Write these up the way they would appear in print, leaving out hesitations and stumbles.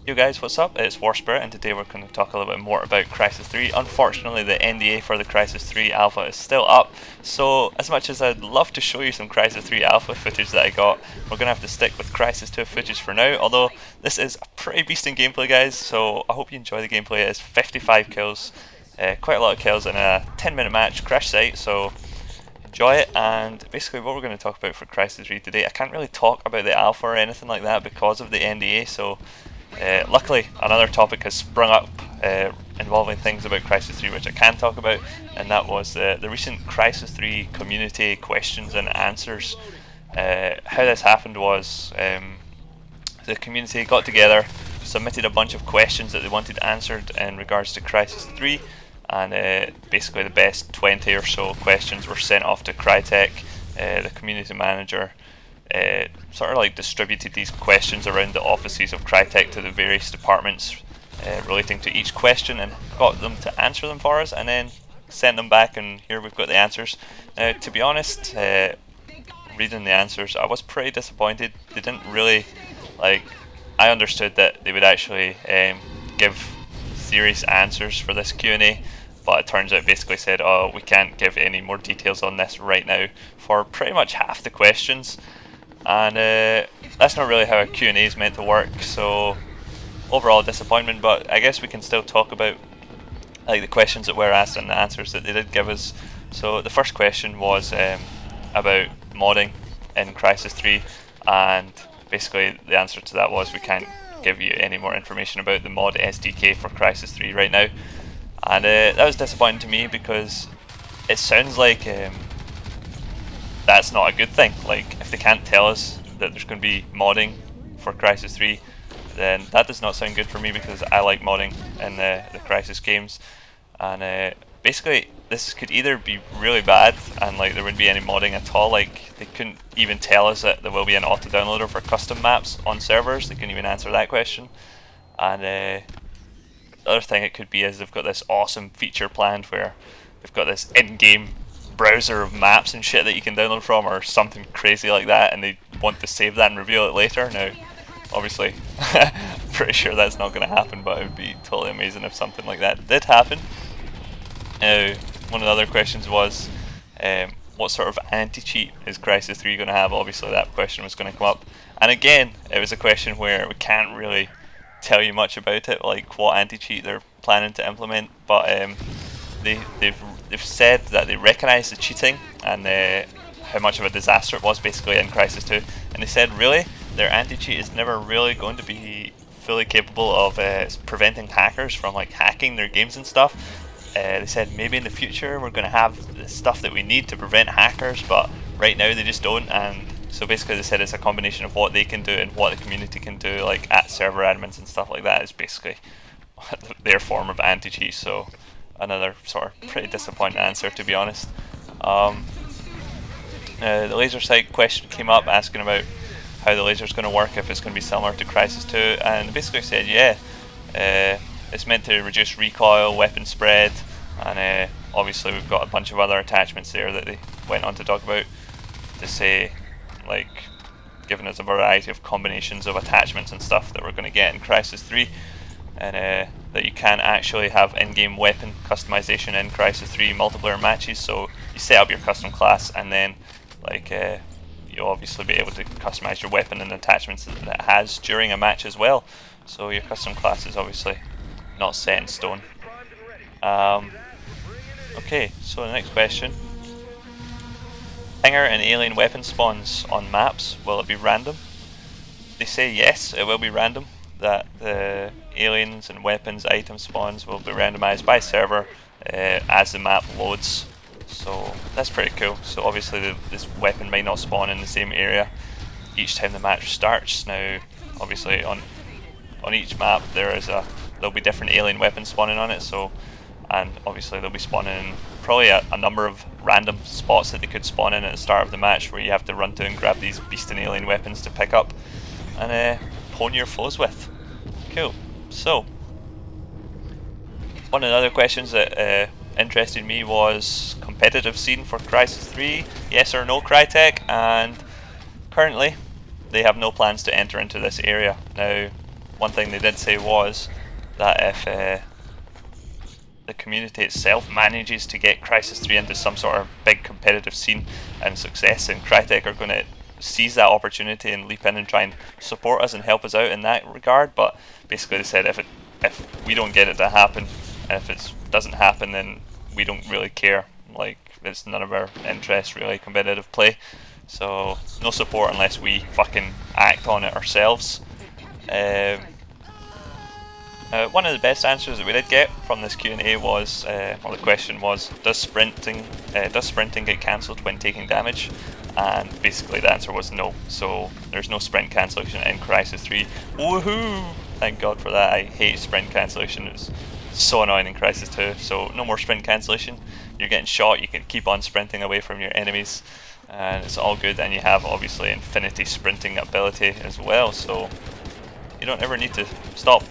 Yo guys, what's up? It's WarSpirit, and today we're going to talk a little bit more about Crysis 3. Unfortunately, the NDA for the Crysis 3 alpha is still up, so as much as I'd love to show you some Crysis 3 alpha footage that I got, we're going to have to stick with Crysis 2 footage for now, although this is a pretty beasting gameplay, guys, so I hope you enjoy the gameplay. It is 55 kills, quite a lot of kills in a 10-minute match, crash site, so enjoy it. And basically what we're going to talk about for Crysis 3 today, I can't really talk about the alpha or anything like that because of the NDA, so luckily another topic has sprung up involving things about Crysis 3 which I can talk about, and that was the recent Crysis 3 community questions and answers. How this happened was the community got together, submitted a bunch of questions that they wanted answered in regards to Crysis 3, and basically the best 20 or so questions were sent off to Crytek, the community manager. Sort of like distributed these questions around the offices of Crytek to the various departments relating to each question, and got them to answer them for us, and then sent them back, and here we've got the answers. Now, to be honest, reading the answers, I was pretty disappointed. They didn't really, like, I understood that they would actually give serious answers for this Q&A, but it turns out basically said, oh, we can't give any more details on this right now for pretty much half the questions. And that's not really how a Q&A is meant to work, so overall disappointment, but I guess we can still talk about like the questions that were asked and the answers that they did give us. So the first question was about modding in Crysis 3, and basically the answer to that was we can't give you any more information about the mod SDK for Crysis 3 right now. And that was disappointing to me because it sounds like that's not a good thing. Like, if they can't tell us that there's going to be modding for Crysis 3, then that does not sound good for me, because I like modding in the Crysis games. And basically this could either be really bad and like there wouldn't be any modding at all, like they couldn't even tell us that there will be an auto downloader for custom maps on servers, they couldn't even answer that question. And the other thing it could be is they've got this awesome feature planned where they've got this in-game browser of maps and shit that you can download from, or something crazy like that, and they want to save that and reveal it later. Now, obviously, I'm pretty sure that's not going to happen, but it would be totally amazing if something like that did happen. Now, one of the other questions was, what sort of anti-cheat is Crysis 3 going to have? Obviously, that question was going to come up, and again, it was a question where we can't really tell you much about it, like what anti-cheat they're planning to implement, but they've said that they recognise the cheating and how much of a disaster it was basically in Crysis 2, and they said really their anti-cheat is never really going to be fully capable of preventing hackers from like hacking their games and stuff. They said maybe in the future we're going to have the stuff that we need to prevent hackers, but right now they just don't. And so basically they said it's a combination of what they can do and what the community can do, like at server admins and stuff like that, is basically their form of anti-cheat. So another sort of pretty disappointing answer, to be honest. The laser sight question came up asking about how the laser is going to work, if it's going to be similar to Crysis 2, and basically said yeah, it's meant to reduce recoil, weapon spread, and obviously we've got a bunch of other attachments there that they went on to talk about, to say, like, giving us a variety of combinations of attachments and stuff that we're going to get in Crysis 3, and that you can actually have in-game weapon customization in Crysis 3 multiplayer matches. So you set up your custom class, and then like you'll obviously be able to customize your weapon and attachments that it has during a match as well. So your custom class is obviously not set in stone. Okay, so the next question. Stinger and alien weapon spawns on maps, will it be random? They say yes, it will be random, that the aliens and weapons item spawns will be randomized by server as the map loads. So that's pretty cool. So obviously this weapon might not spawn in the same area each time the match starts. Now obviously on each map there'll be different alien weapons spawning on it, so, and obviously they'll be spawning in probably a number of random spots that they could spawn in at the start of the match, where you have to run to and grab these beast and alien weapons to pick up and pwn your foes with. Cool. So one of the other questions that interested me was competitive scene for Crysis 3, yes or no Crytek, and currently they have no plans to enter into this area. Now one thing they did say was that if the community itself manages to get Crysis 3 into some sort of big competitive scene and success, and Crytek are going to seize that opportunity and leap in and try and support us and help us out in that regard. But basically they said if we don't get it to happen, and if it doesn't happen, then we don't really care. Like, it's none of our interest really, competitive play. So no support unless we fucking act on it ourselves. One of the best answers that we did get from this Q&A was, well, the question was, does sprinting get cancelled when taking damage? And basically the answer was no. So there's no sprint cancellation in Crysis 3. Woohoo! Thank God for that. I hate sprint cancellation. It's so annoying in Crysis 2. So no more sprint cancellation. You're getting shot, you can keep on sprinting away from your enemies, and it's all good. And you have obviously infinity sprinting ability as well, so you don't ever need to stop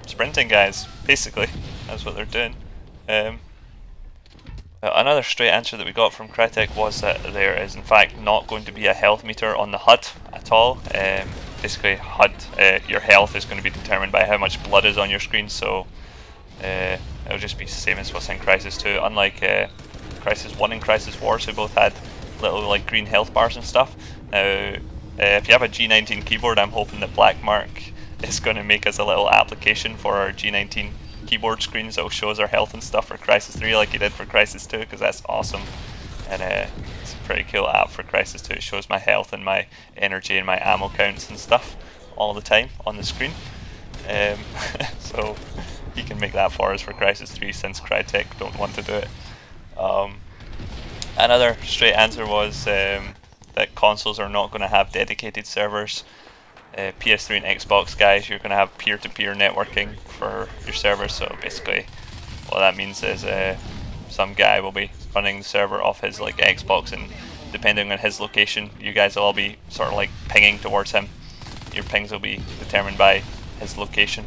sprinting, guys. Basically, that's what they're doing. Another straight answer that we got from Crytek was that there is in fact not going to be a health meter on the HUD at all. Basically, HUD, your health is going to be determined by how much blood is on your screen, so it'll just be the same as what's in Crysis 2. Unlike Crysis 1 and Crysis Wars, who both had little like green health bars and stuff. Now, if you have a G19 keyboard, I'm hoping that Blackmark is going to make us a little application for our G19 keyboard screens that will show us our health and stuff for Crysis 3 like he did for Crysis 2, because that's awesome. And it's a pretty cool app for Crysis 2. It shows my health and my energy and my ammo counts and stuff all the time on the screen. So he can make that for us for Crysis 3 since Crytek don't want to do it. Another straight answer was that consoles are not going to have dedicated servers. PS3 and Xbox guys, you're going to have peer-to-peer networking for your servers. So basically what that means is some guy will be running the server off his like Xbox, and depending on his location, you guys will all be sort of like pinging towards him. Your pings will be determined by his location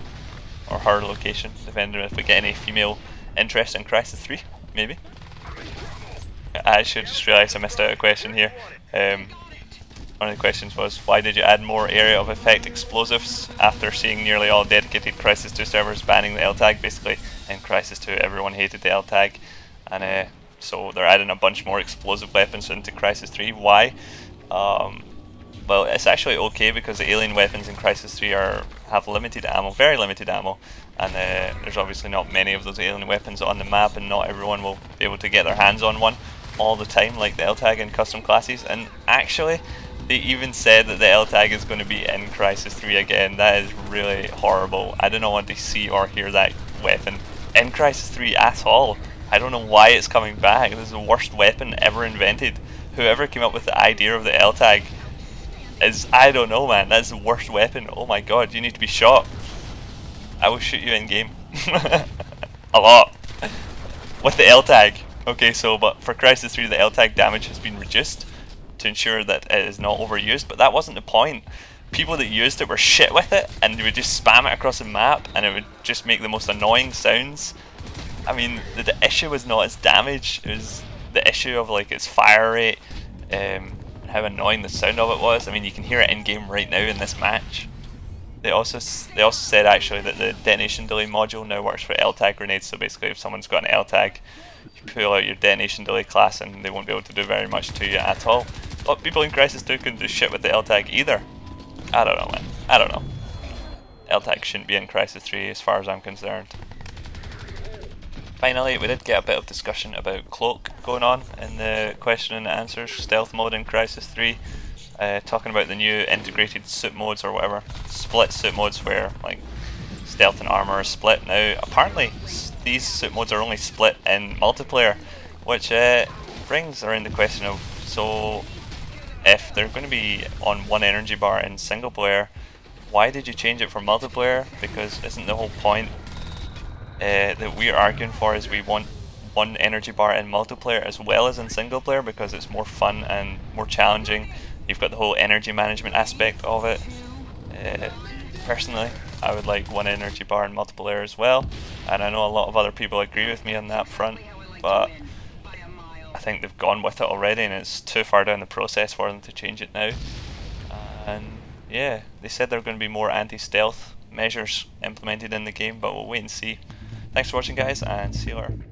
or her location, depending on if we get any female interest in Crysis 3, maybe. I should just realised I missed out a question here. One of the questions was, why did you add more area of effect explosives after seeing nearly all dedicated Crysis 2 servers banning the LTAC? Basically, in Crysis 2 everyone hated the LTAC, and so they're adding a bunch more explosive weapons into Crysis 3. Why? Well, it's actually okay because the alien weapons in Crysis 3 have limited ammo, very limited ammo, and there's obviously not many of those alien weapons on the map, and not everyone will be able to get their hands on one all the time like the LTAG in custom classes. And actually they even said that the LTAG is going to be in Crysis 3 again. That is really horrible. I do not want to see or hear that weapon in Crysis 3 at all. I don't know why it's coming back. This is the worst weapon ever invented. Whoever came up with the idea of the LTAG is, I don't know, man, that's the worst weapon. Oh my god, you need to be shot. I will shoot you in game. A lot. With the LTAG. Okay, so, but for Crysis 3 the LTAG damage has been reduced to ensure that it is not overused, but that wasn't the point. People that used it were shit with it, and they would just spam it across the map, and it would just make the most annoying sounds. I mean, the issue was not its damage, it was the issue of like its fire rate, how annoying the sound of it was. I mean, you can hear it in game right now in this match. They also said actually that the detonation delay module now works for LTAG grenades. So basically, if someone's got an LTAG, you pull out your detonation delay class, and they won't be able to do very much to you at all. But people in Crysis 2 couldn't do shit with the LTAG either. I don't know, man. I don't know. LTAG shouldn't be in Crysis 3 as far as I'm concerned. Finally, we did get a bit of discussion about Cloak going on in the question and answers stealth mode in Crysis 3. Talking about the new integrated suit modes or whatever, split suit modes where like stealth and armor are split. Now apparently these suit modes are only split in multiplayer, which brings around the question of, so if they're going to be on one energy bar in single player, why did you change it for multiplayer? Because isn't the whole point that we're arguing for is we want one energy bar in multiplayer as well as in single player, because it's more fun and more challenging. You've got the whole energy management aspect of it. Personally, I would like one energy bar in multiplayer as well, and I know a lot of other people agree with me on that front, but I think they've gone with it already, and it's too far down the process for them to change it now. And yeah, they said they're going to be more anti-stealth measures implemented in the game, but we'll wait and see. Thanks for watching guys, and see you later.